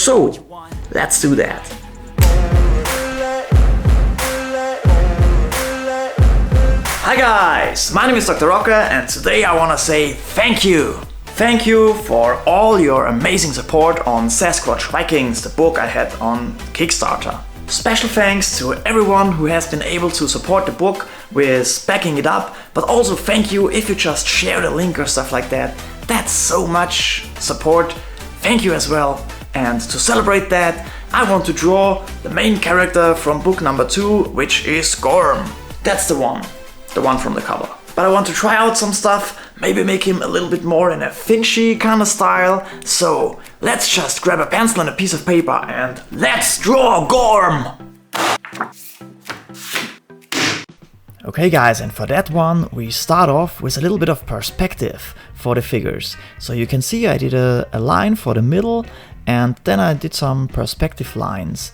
So, let's do that. Hi guys, my name is Dr. Rocker and today I want to say thank you. Thank you for all your amazing support on Sasquatch Vikings, the book I had on Kickstarter. Special thanks to everyone who has been able to support the book with backing it up, but also thank you if you just share the link or stuff like that. That's so much support. Thank you as well. And to celebrate that, I want to draw the main character from book number 2, which is GORM. That's the one from the cover. But I want to try out some stuff, maybe make him a little bit more in a Finchy kind of style. So let's just grab a pencil and a piece of paper and let's draw GORM! Okay guys, and for that one we start off with a little bit of perspective for the figures. So you can see I did a line for the middle and then I did some perspective lines.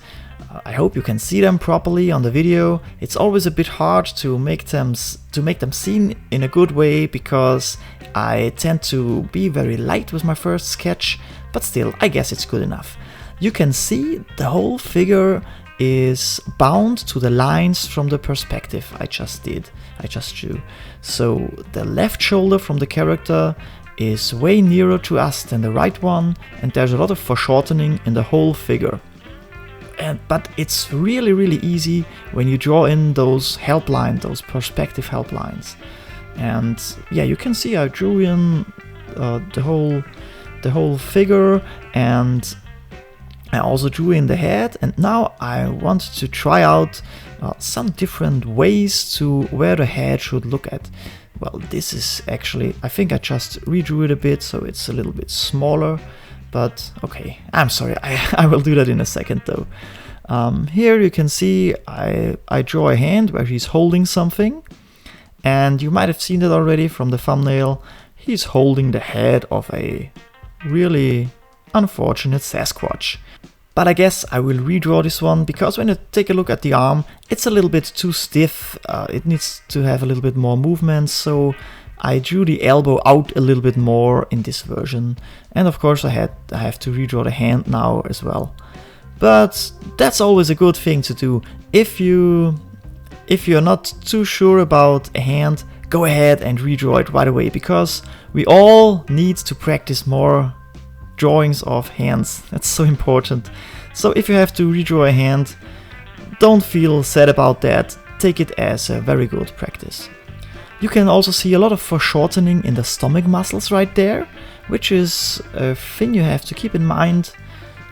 I hope you can see them properly on the video. It's always a bit hard to make them seen in a good way because I tend to be very light with my first sketch, but still I guess it's good enough. You can see the whole figure is bound to the lines from the perspective I just drew. So the left shoulder from the character is way nearer to us than the right one, and there's a lot of foreshortening in the whole figure. But it's really easy when you draw in those help lines, those perspective help lines. And yeah, you can see I drew in the whole figure, and I also drew in the head, and now I want to try out some different ways to where the head should look at. Well, this is actually, I think I just redrew it a bit so it's a little bit smaller, but okay, I'm sorry, I will do that in a second though. Here you can see I draw a hand where he's holding something, and you might have seen it already from the thumbnail. He's holding the head of a really unfortunate Sasquatch. But I guess I will redraw this one because when you take a look at the arm, it's a little bit too stiff. It needs to have a little bit more movement, so I drew the elbow out a little bit more in this version. And of course I have to redraw the hand now as well. But that's always a good thing to do. If you're not too sure about a hand, go ahead and redraw it right away, because we all need to practice more drawings of hands. That's so important. So if you have to redraw a hand, don't feel sad about that. Take it as a very good practice. You can also see a lot of foreshortening in the stomach muscles right there, which is a thing you have to keep in mind.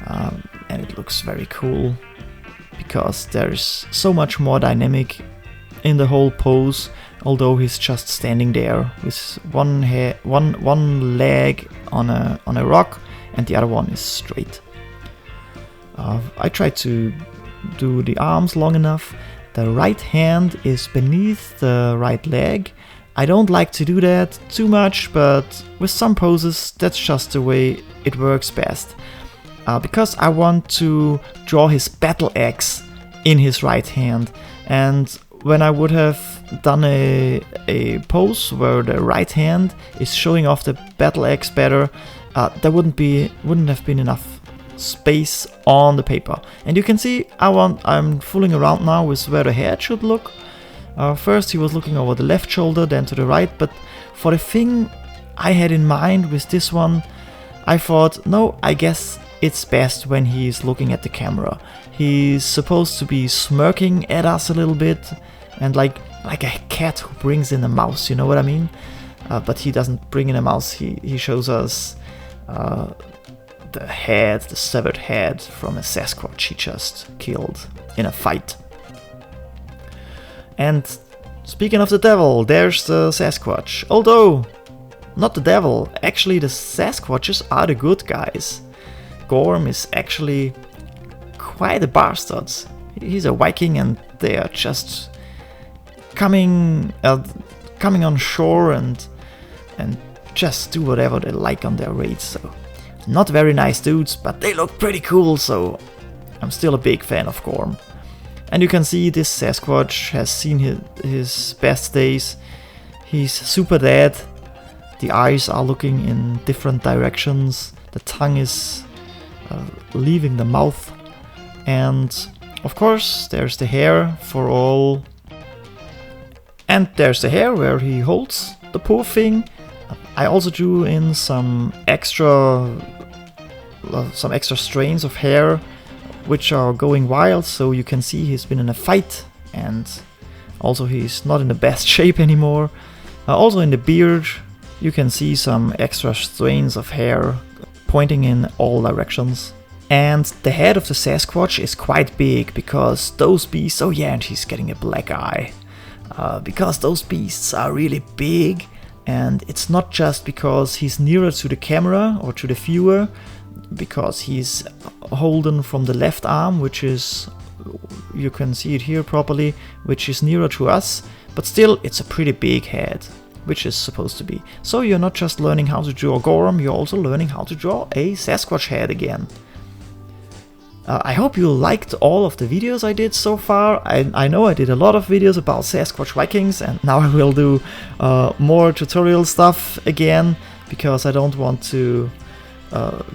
And it looks very cool because there's so much more dynamic in the whole pose, although he's just standing there with one leg on a rock and the other one is straight. I tried to do the arms long enough. The right hand is beneath the right leg. I don't like to do that too much, but with some poses that's just the way it works best. Because I want to draw his battle axe in his right hand, and when I would have done a pose where the right hand is showing off the battle axe better, there wouldn't have been enough space on the paper. And you can see I'm fooling around now with where the head should look. First he was looking over the left shoulder, then to the right, but for the thing I had in mind with this one, I thought, no, I guess it's best when he's looking at the camera. He's supposed to be smirking at us a little bit, and like a cat who brings in a mouse, you know what I mean? But he doesn't bring in a mouse, he shows us the severed head from a Sasquatch he just killed in a fight. And speaking of the devil, there's the Sasquatch. Although, not the devil, actually the Sasquatches are the good guys. GORM is actually quite a bastard. He's a Viking and they are just coming on shore and just do whatever they like on their raids. So not very nice dudes, but they look pretty cool, so I'm still a big fan of GORM. And you can see this Sasquatch has seen his best days. He's super dead. The eyes are looking in different directions. The tongue is leaving the mouth. And of course there's the hair for all. And there's the hair where he holds the poor thing. I also drew in some extra strains of hair which are going wild, so you can see he's been in a fight, and also he's not in the best shape anymore. Also in the beard you can see some extra strains of hair pointing in all directions. And the head of the Sasquatch is quite big because those beasts, oh yeah, and he's getting a black eye. Because those beasts are really big, and it's not just because he's nearer to the camera or to the viewer, because he's holding from the left arm, which is, you can see it here properly, which is nearer to us, but still it's a pretty big head, which is supposed to be. So you're not just learning how to draw GORM, you're also learning how to draw a Sasquatch head again. I hope you liked all of the videos I did so far. I know I did a lot of videos about Sasquatch Vikings, and now I will do more tutorial stuff again, because I don't want to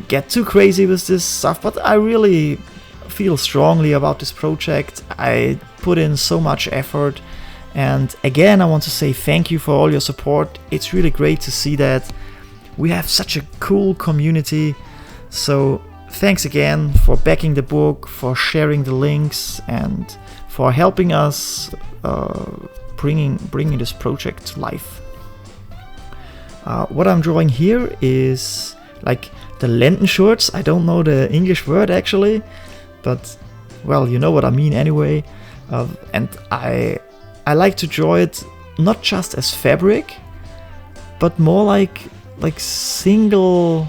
get too crazy with this stuff, but I really feel strongly about this project. I put in so much effort, and again I want to say thank you for all your support. It's really great to see that we have such a cool community. So thanks again for backing the book, for sharing the links, and for helping us bringing this project to life. What I'm drawing here is like the Lendenschurz. I don't know the English word actually, but well, you know what I mean anyway. And I like to draw it not just as fabric, but more like single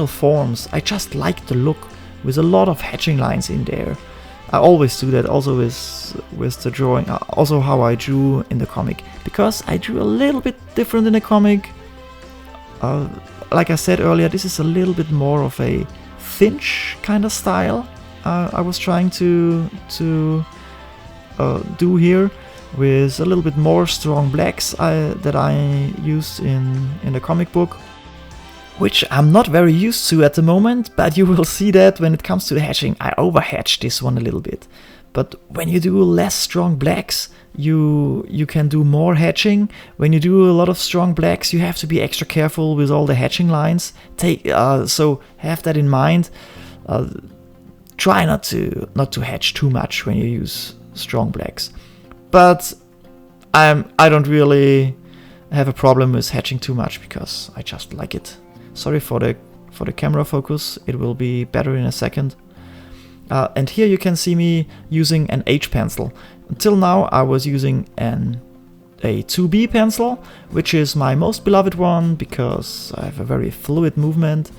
forms. I just like the look with a lot of hatching lines in there. I always do that also with the drawing, also how I drew in the comic, because I drew a little bit different in the comic. Like I said earlier, this is a little bit more of a Finch kind of style I was trying to do here, with a little bit more strong blacks that I used in the comic book, which I'm not very used to at the moment, but you will see that when it comes to the hatching. I overhatched this one a little bit. But when you do less strong blacks, you can do more hatching. When you do a lot of strong blacks, you have to be extra careful with all the hatching lines. So have that in mind. Try not to hatch too much when you use strong blacks. But I don't really have a problem with hatching too much, because I just like it. Sorry for the camera focus, it will be better in a second. And here you can see me using an H pencil. Until now I was using a 2B pencil, which is my most beloved one because I have a very fluid movement.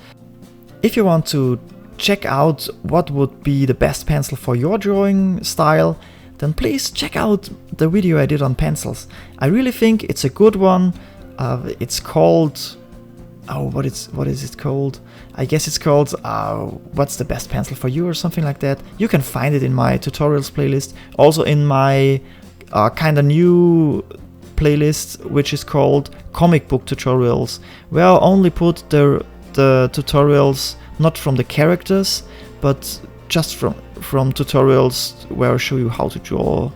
If you want to check out what would be the best pencil for your drawing style, then please check out the video I did on pencils. I really think it's a good one. It's called... oh, what is it called? I guess it's called what's the best pencil for you, or something like that. You can find it in my tutorials playlist, also in my kind of new playlist, which is called comic book tutorials, where I only put the tutorials not from the characters, but just from tutorials where I show you how to draw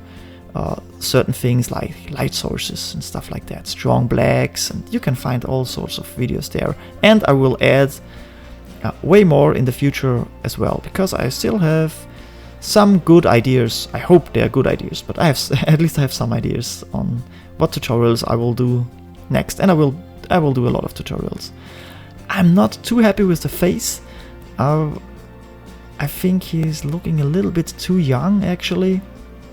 certain things like light sources and stuff like that, strong blacks, and you can find all sorts of videos there. And I will add way more in the future as well, because I still have some good ideas. I hope they are good ideas, but I have at least I have some ideas on what tutorials I will do next, and I will do a lot of tutorials. I'm not too happy with the face. I think he's looking a little bit too young actually,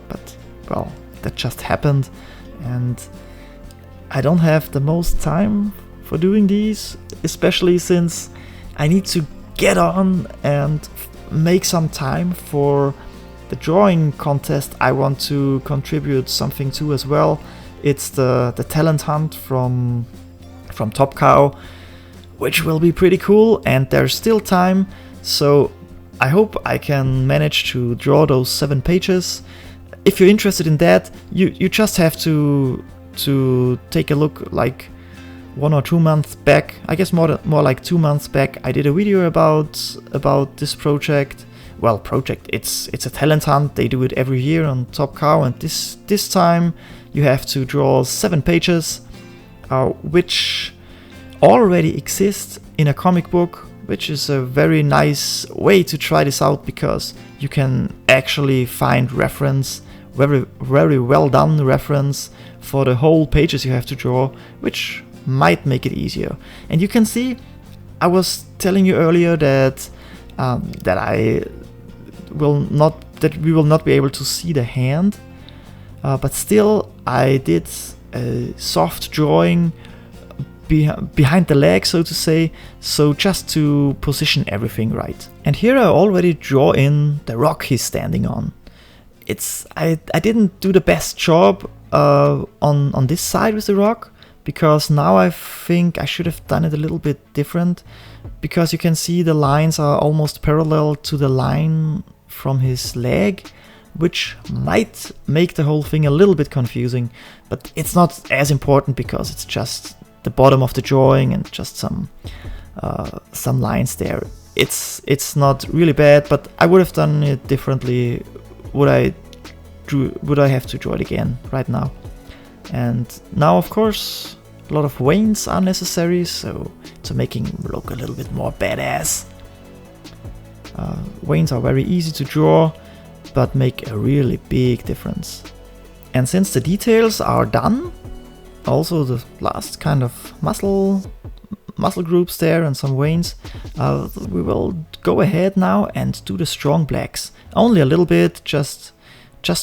but well, that just happened, and I don't have the most time for doing these, especially since I need to get on and make some time for the drawing contest I want to contribute something to as well. It's the talent hunt from Top Cow, which will be pretty cool, and there's still time, so I hope I can manage to draw those 7 pages. If you're interested in that, you just have to take a look, like 1 or 2 months back, I guess more like 2 months back, I did a video about this project. Well, it's a talent hunt. They do it every year on Top Cow, and this time you have to draw 7 pages, which already exist in a comic book, which is a very nice way to try this out, because you can actually find reference, very well done reference for the whole pages you have to draw, which might make it easier. And you can see, I was telling you earlier that we will not be able to see the hand, but still I did a soft drawing behind the leg, so to say, so just to position everything right. And here I already draw in the rock he's standing on. I didn't do the best job on this side with the rock, because now I think I should have done it a little bit different, because you can see the lines are almost parallel to the line from his leg, which might make the whole thing a little bit confusing, but it's not as important because it's just the bottom of the drawing and just some lines there. It's not really bad, but I would have done it differently. Would I have to draw it again right now? And now, of course, a lot of veins are necessary, so to making him look a little bit more badass. Veins are very easy to draw, but make a really big difference. And since the details are done, also the last kind of muscle groups there and some veins, we will go ahead now and do the strong blacks. Only a little bit, just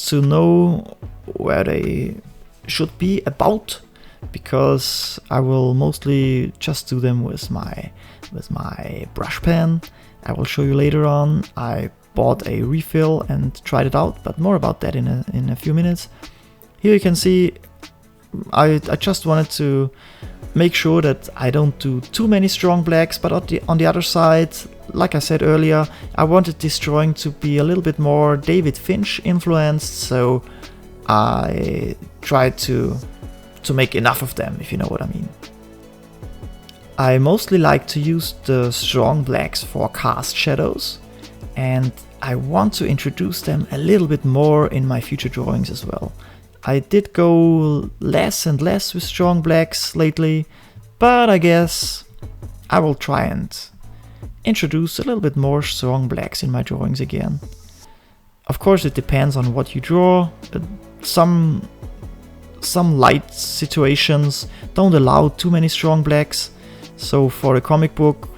to know where they should be about, because I will mostly just do them with my brush pen. I will show you later on. I bought a refill and tried it out, but more about that in a few minutes. Here you can see I just wanted to make sure that I don't do too many strong blacks, but on the other side, like I said earlier, I wanted this drawing to be a little bit more David Finch influenced, so I tried to make enough of them, if you know what I mean. I mostly like to use the strong blacks for cast shadows, and I want to introduce them a little bit more in my future drawings as well. I did go less and less with strong blacks lately, but I guess I will try and introduce a little bit more strong blacks in my drawings again. Of course, it depends on what you draw. Some light situations don't allow too many strong blacks, so for a comic book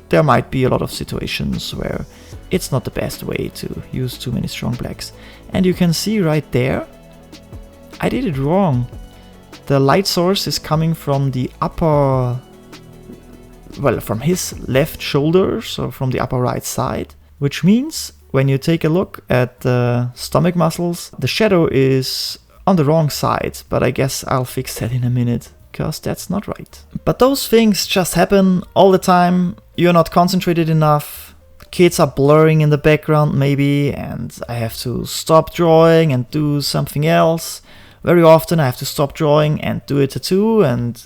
there might be a lot of situations where it's not the best way to use too many strong blacks. And you can see right there, I did it wrong. The light source is coming from the upper, well, from his left shoulder, so from the upper right side, which means when you take a look at the stomach muscles, the shadow is on the wrong side, but I guess I'll fix that in a minute, because that's not right. But those things just happen all the time. You're not concentrated enough, kids are blurring in the background maybe, and I have to stop drawing and do something else. Very often I have to stop drawing and do a tattoo, and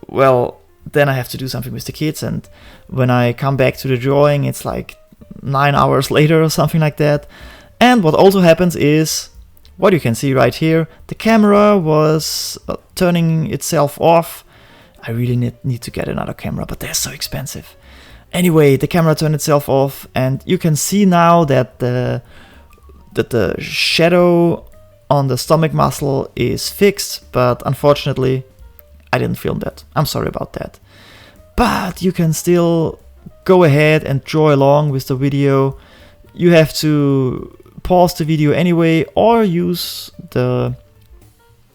well, then I have to do something with the kids, and when I come back to the drawing it's like 9 hours later or something like that. And what also happens is, what you can see right here, the camera was turning itself off. I really need to get another camera, but they're so expensive. Anyway, the camera turned itself off, and you can see now that the shadow on the stomach muscle is fixed, but unfortunately I didn't film that. I'm sorry about that. But you can still go ahead and draw along with the video. You have to pause the video anyway, or use the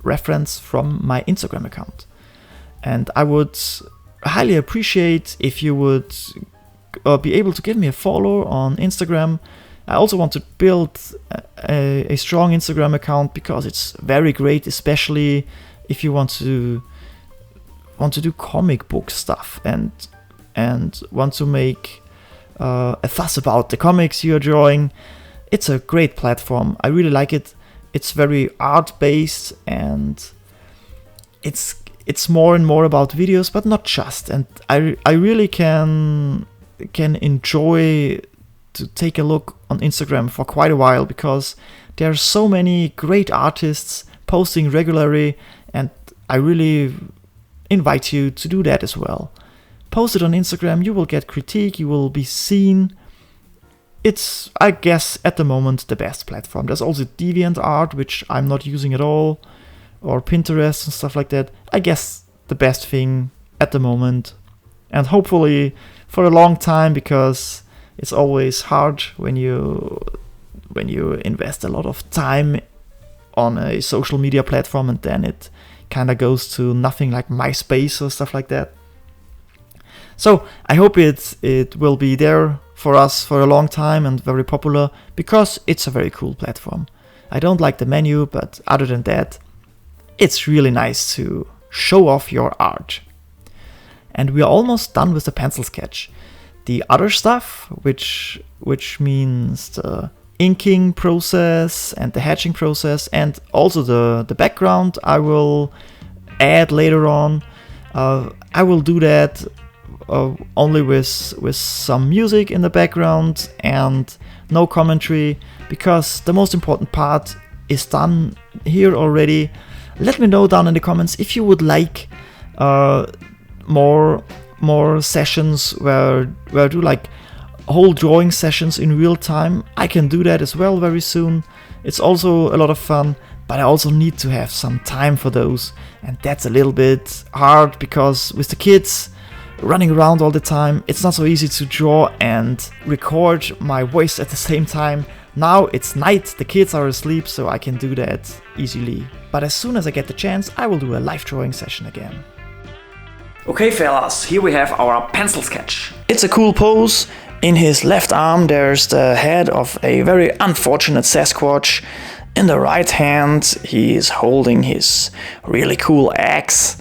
reference from my Instagram account. And I would highly appreciate if you would be able to give me a follow on Instagram. I also want to build a strong Instagram account, because it's very great, especially if you want to do comic book stuff and want to make a fuss about the comics you're drawing. It's a great platform. I really like it. It's very art-based, and it's it's more and more about videos, but not just. And I really can enjoy to take a look on Instagram for quite a while, because there are so many great artists posting regularly, and I really invite you to do that as well. Post it on Instagram, you will get critique, you will be seen. It's, I guess, at the moment the best platform. There's also DeviantArt, which I'm not using at all, or Pinterest and stuff like that. I guess the best thing at the moment, and hopefully for a long time, because it's always hard when you invest a lot of time on a social media platform and then it kind of goes to nothing, like MySpace or stuff like that. So I hope it will be there for us for a long time and very popular, because it's a very cool platform. I don't like the menu, but other than that, it's really nice to show off your art. And we are almost done with the pencil sketch. The other stuff, which means the inking process and the hatching process, and also the background, I will add later on. I will do that only with some music in the background and no commentary, because the most important part is done here already. Let me know down in the comments if you would like more sessions where I do like whole drawing sessions in real time. I can do that as well very soon. It's also a lot of fun, but I also need to have some time for those, and that's a little bit hard because with the kids running around all the time, it's not so easy to draw and record my voice at the same time. Now it's night, the kids are asleep, so I can do that easily. But as soon as I get the chance, I will do a live drawing session again. Okay fellas, here we have our pencil sketch. It's a cool pose. In his left arm there's the head of a very unfortunate Sasquatch. In the right hand he is holding his really cool axe,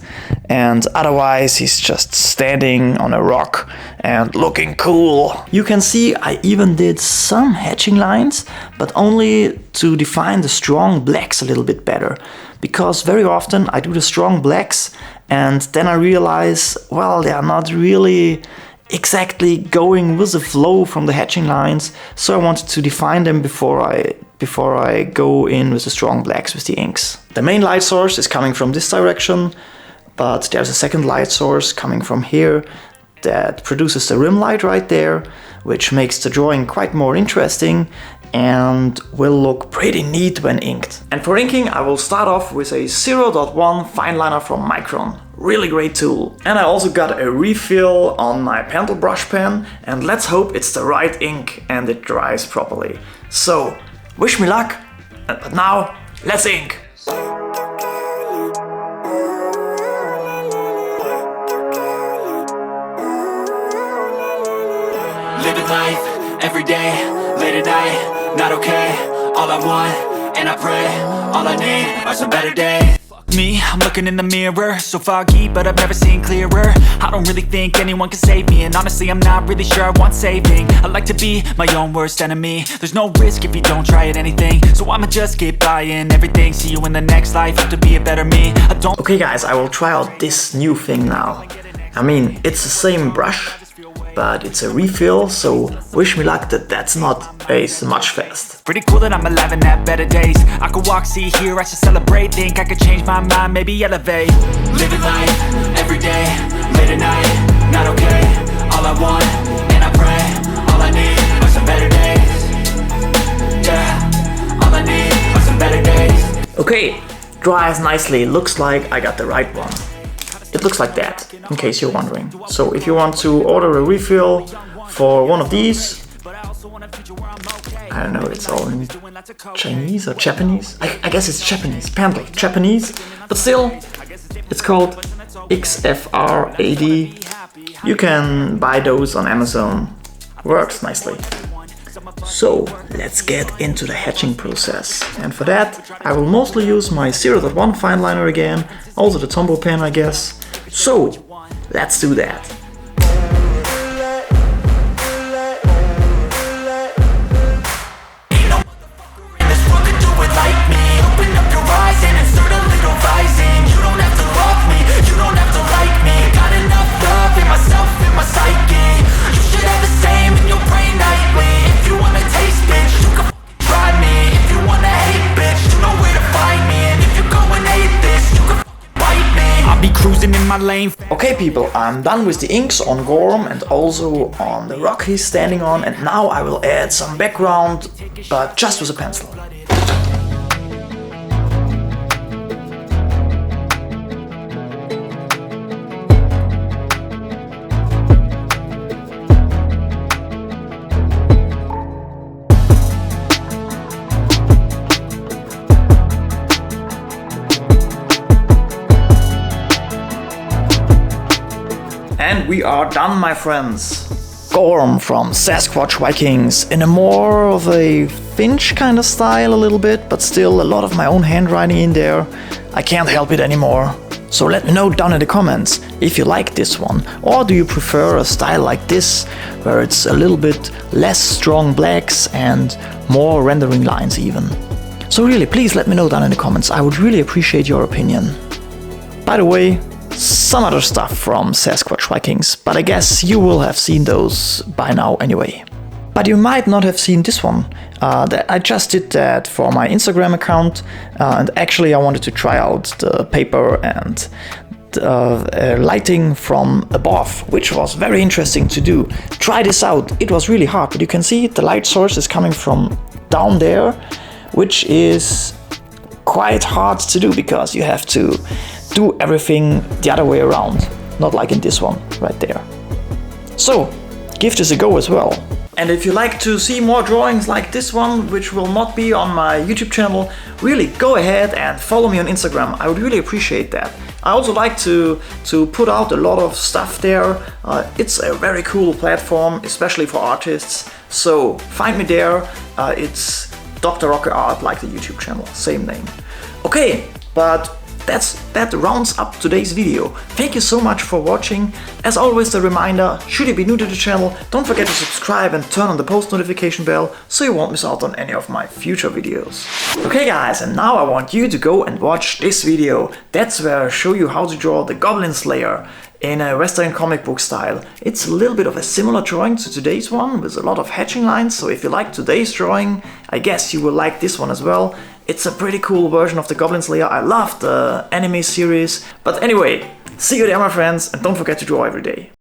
and otherwise he's just standing on a rock and looking cool. You can see I even did some hatching lines, but only to define the strong blacks a little bit better, because very often I do the strong blacks and then I realize, well, they are not really exactly going with the flow from the hatching lines, so I wanted to define them before I go in with the strong blacks with the inks. The main light source is coming from this direction, but there's a second light source coming from here that produces the rim light right there, which makes the drawing quite more interesting and will look pretty neat when inked. And for inking I will start off with a 0.1 fine liner from Micron. Really great tool. And I also got a refill on my pentel brush pen, and let's hope it's the right ink and it dries properly. So wish me luck, but now let's ink! Living life, every day, late at night, not okay. All I want, and I pray, all I need are some better days. Me, I'm looking in the mirror, so foggy, but I've never seen clearer. I don't really think anyone can save me, and honestly I'm not really sure I want saving. I like to be my own worst enemy. There's no risk if you don't try at anything, so I'ma just keep buying everything. See you in the next life, have to be a better me. I don't. Okay guys, I will try out this new thing now. I mean, it's the same brush, but it's a refill, so wish me luck that that's not a smudge fest. Pretty cool that I'm alive and have better days. I could walk, see, hear, I should celebrate. Think I could change my mind, maybe elevate. Living life, every day, late at night, not okay. All I want, and I pray, all I need are some better days. Yeah, all I need are some better days. Okay, dries nicely, looks like I got the right one. It looks like that, in case you're wondering. So if you want to order a refill for one of these, I don't know, it's all in Chinese or Japanese? I guess it's Japanese, pentel, Japanese, but still, it's called XFR80. You can buy those on Amazon, works nicely. So let's get into the hatching process, and for that I will mostly use my 0.1 fine liner again, also the Tombow pen I guess. So let's do that. You don't my lane. Okay people, I'm done with the inks on GORM and also on the rock he's standing on, and now I will add some background, but just with a pencil. And we are done, my friends. GORM from Sasquatch Vikings in a more of a Finch kind of style a little bit, but still a lot of my own handwriting in there. I can't help it anymore. So let me know down in the comments if you like this one, or do you prefer a style like this, where it's a little bit less strong blacks and more rendering lines even. So really, please let me know down in the comments. I would really appreciate your opinion. By the way, some other stuff from Sasquatch Vikings, but I guess you will have seen those by now anyway. But you might not have seen this one. I just did that for my Instagram account, and actually I wanted to try out the paper and the lighting from above, which was very interesting to do. Try this out, it was really hard, but you can see the light source is coming from down there, which is quite hard to do because you have to do everything the other way around, not like in this one right there. So give this a go as well. And if you like to see more drawings like this one, which will not be on my YouTube channel, really go ahead and follow me on Instagram. I would really appreciate that. I also like to put out a lot of stuff there. It's a very cool platform, especially for artists. So find me there. It's Dr. Rocker Art, like the YouTube channel, same name. Okay, but that rounds up today's video. Thank you so much for watching. As always, the reminder, should you be new to the channel, don't forget to subscribe and turn on the post notification bell so you won't miss out on any of my future videos. Okay guys, and now I want you to go and watch this video. That's where I show you how to draw the Goblin Slayer in a Western comic book style. It's a little bit of a similar drawing to today's one with a lot of hatching lines, so if you like today's drawing, I guess you will like this one as well. It's a pretty cool version of the Goblin Slayer. I love the anime series. But anyway, see you there my friends, and don't forget to draw every day.